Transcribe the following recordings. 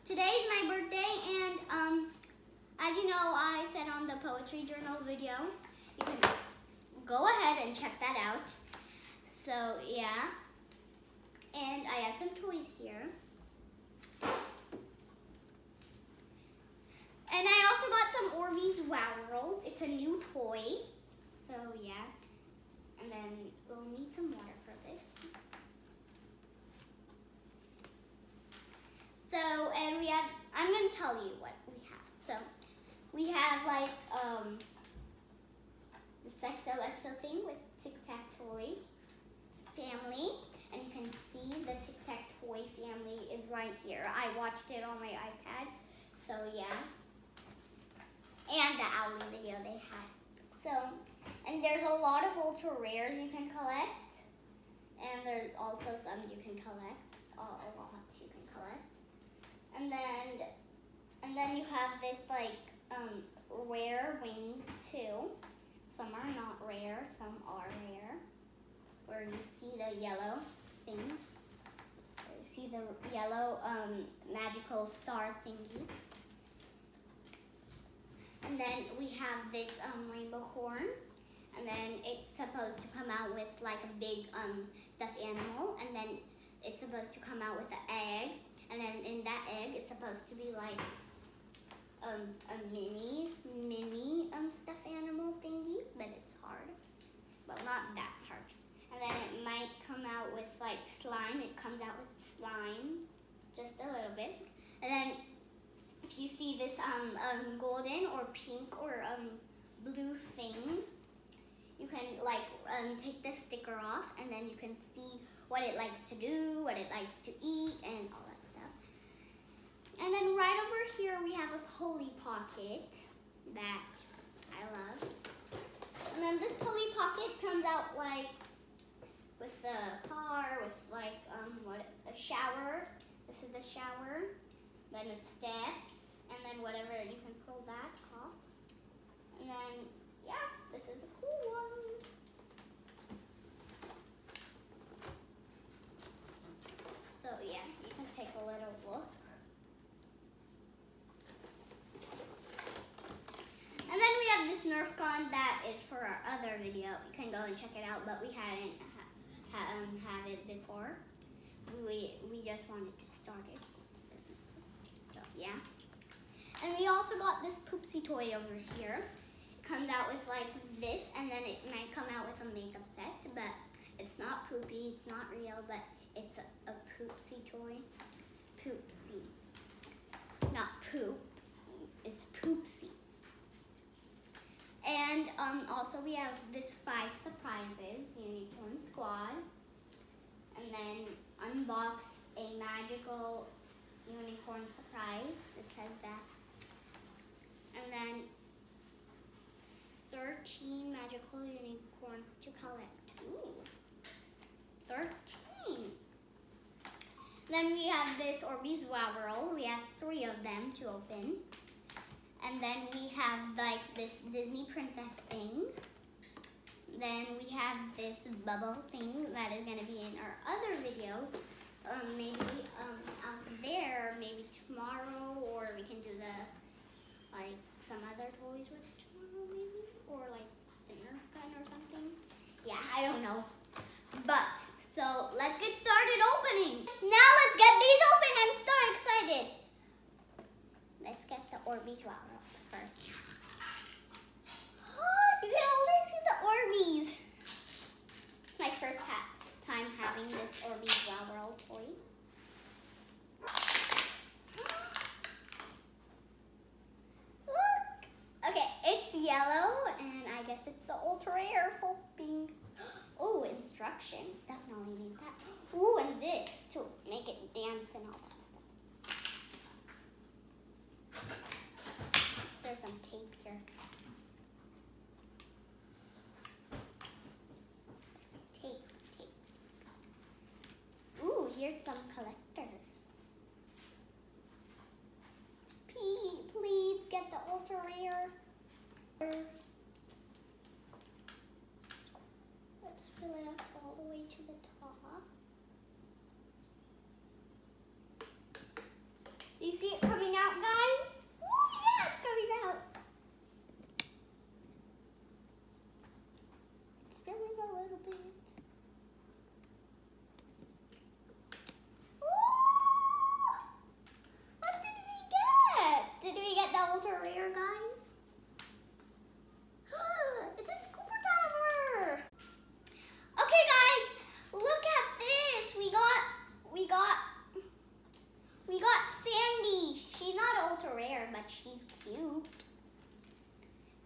today's my birthday, and as you know, I said on the Poetry Journal video, you can go ahead and check that out. So yeah, and I have some toys here. And I also got some Orbeez Wowzer. It's a new toy. So yeah. And then we'll need some water for this. So, and we have, I'm going to tell you what we have. So, we have like this XOXO thing with Tic-Tac-Toy family. And you can see the Tic-Tac-Toy family is right here. I watched it on my iPad. So yeah. And the Owlie video they had. So, and there's a lot of ultra rares you can collect. And there's also some you can collect. A lot you can collect. And then you have this like rare wings too. Some are not rare, some are rare. Where you see the yellow things. You see the yellow magical star thingy. And then we have this Rainbocorn, and then it's supposed to come out with like a big stuffed animal, and then it's supposed to come out with an egg, and then in that egg it's supposed to be like a mini stuffed animal thingy, but it's hard. Well, not that hard. And then it might come out with like slime. It comes out with slime, just a little bit, and then if you see this golden or pink or blue thing, you can like take the sticker off, and then you can see what it likes to do, what it likes to eat, and all that stuff. And then right over here we have a Polly Pocket that I love. And then this Polly Pocket comes out like with the car, with like a shower. This is the shower. Then the steps, and then whatever, you can pull that off. And then, yeah, this is a cool one. So yeah, you can take a little look. And then we have this Nerf gun that is for our other video. You can go and check it out, but we hadn't have it before. We just wanted to start it. Yeah. And we also got this Poopsie toy over here. It comes out with like this, and then it might come out with a makeup set, but it's not poopy, it's not real, but it's a Poopsie toy. Poopsie. Not poop, it's Poopsies. And also we have this 5 surprises, Unicorn Squad. And then unbox a magical unicorn surprise, it says that. And then 13 magical unicorns to collect. Ooh, 13. Then we have this Orbeez Wowzer. We have 3 of them to open. And then we have like this Disney princess thing. Then we have this bubble thing that is going to be in our other video. Maybe out there, maybe tomorrow, or we can do like some other toys with tomorrow, maybe, or like the Nerf gun or something. Yeah, I don't know. But so let's get started opening. Now let's get these open. I'm so excited. Let's get the Orbeez Wowzer first. You can already see the Orbeez. It's my first time having this Orbeez Wowzer toy. Look! Okay, it's yellow, and I guess it's the ultra rare, hoping. Oh, instructions. Definitely need that. Ooh, and this to make it dance and all that stuff. There's some tape here. Here's some collectors. Please get the ultra rare. Let's fill it up all the way to the top. spilling a little bit. Ooh! What did we get? Did we get the ultra rare, guys? It's a scuba diver. Okay, guys, look at this. We got Sandy. She's not ultra rare, but she's cute.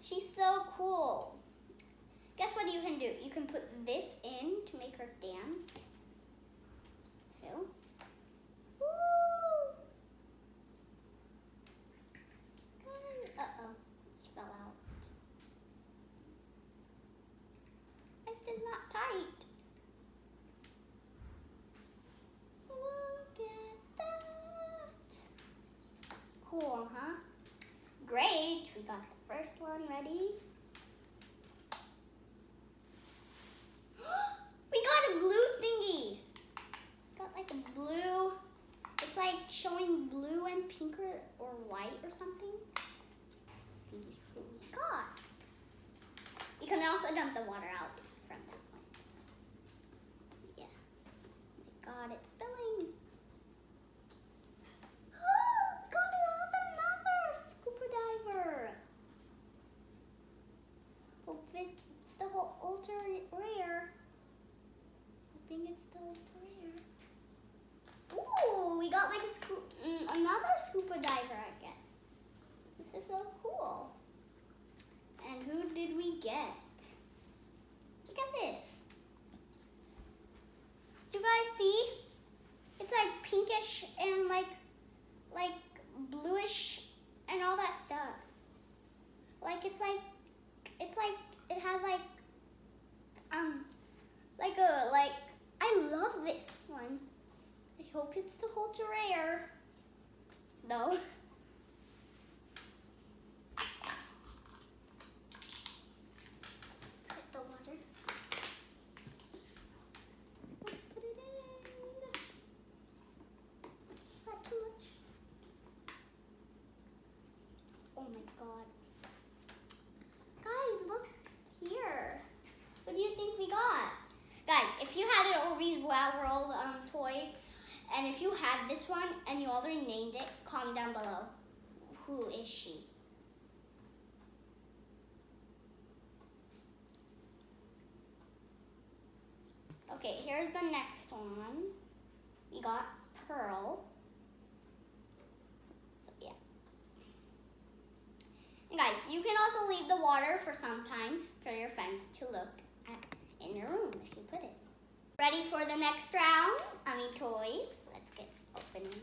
She's so cool. Guess what you can do? You can put this in to make her dance too. Woo! Uh-oh, she fell out. It's still not tight. Look at that. Cool, huh? Great, we got the first one ready. We got a blue thingy. Got like a blue, it's like showing blue and pink or white or something. Let's see who we got. You can also dump the water out from that one. So, yeah. Oh my God, it's spilling. We got another scuba diver. Hope it's the whole ultra rare. Hoping it's the ultra rare. Ooh, we got like another scuba diver, I guess. This is so cool. And who did we get? Look at this. Do you guys see? It's like pinkish and like bluish and all that stuff. It has I love this one. I hope it's the ultra rare though. Let's get the water. Let's put it in. Is that too much? Oh my God. Guys, look here. What do you think we got? Guys, if you had an Orbeez Wowzer toy, and if you had this one and you already named it, comment down below. Who is she? Okay, here's the next one. We got Pearl. So yeah. And guys, you can also leave the water for some time for your friends to look at in your room if you put it. Ready for the next round? Toy. Let's get opening.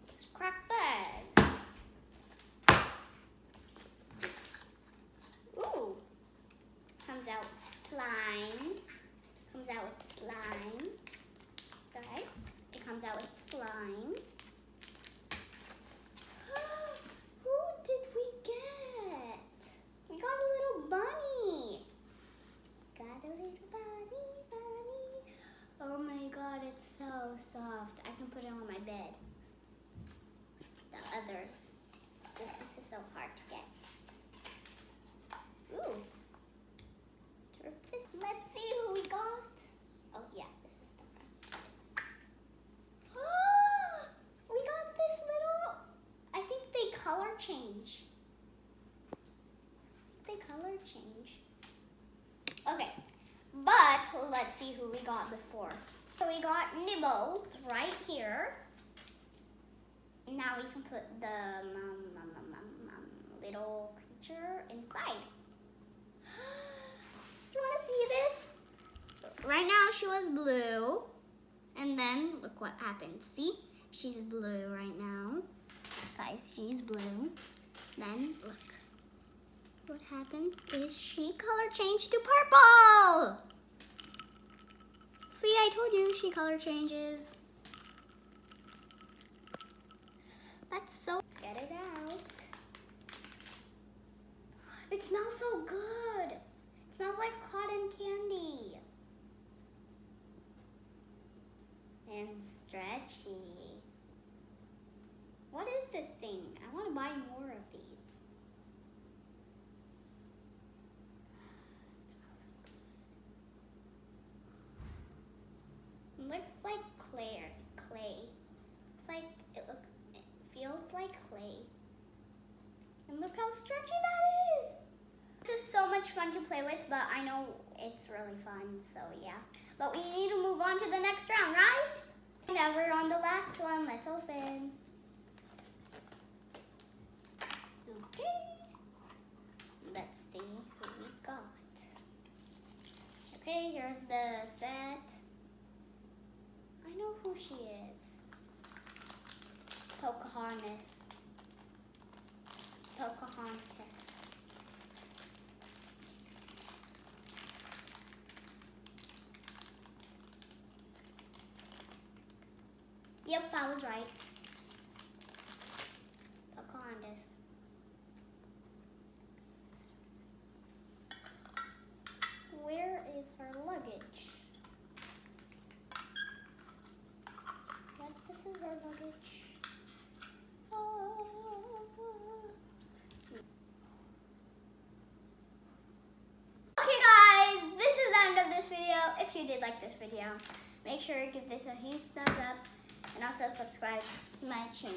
Let's crack the egg. Ooh. Comes out slime. Comes out with slime. Right? It comes out with slime. Who did we get? We got a little bunny. Got a little bunny. Oh my God, it's so soft. I can put it on my bed. The others. Oh, this is so hard to get. Ooh. Let's see who we got. Oh yeah, this is the front. We got this little, I think they color change. Okay, but let's see who we got before. So we got Nibbles right here. Now we can put the little creature inside. Do you want to see this? Right now she was blue, and then look what happened. See? She's blue right now. Guys, she's blue. Then look. What happens is she color changed to purple. See, I told you she color changes. That's so. Get it out. It smells so good. It smells like cotton candy. And stretchy. What is this thing? I want to buy more of these. how stretchy that is. This is so much fun to play with, but I know it's really fun, so yeah. But we need to move on to the next round, right? Now we're on the last one. Let's open. Okay. Let's see who we got. Okay, here's the set. I know who she is. Pocahontas. Yep, I was right. Pocahontas. Where is her luggage? Yes, this is her luggage. Okay guys, this is the end of this video. If you did like this video, make sure to give this a huge thumbs up and also subscribe to my channel.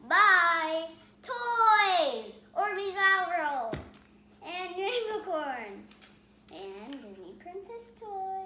Bye! Toys! Orbeez Wowzer and Rainbocorns and Disney Princess toys.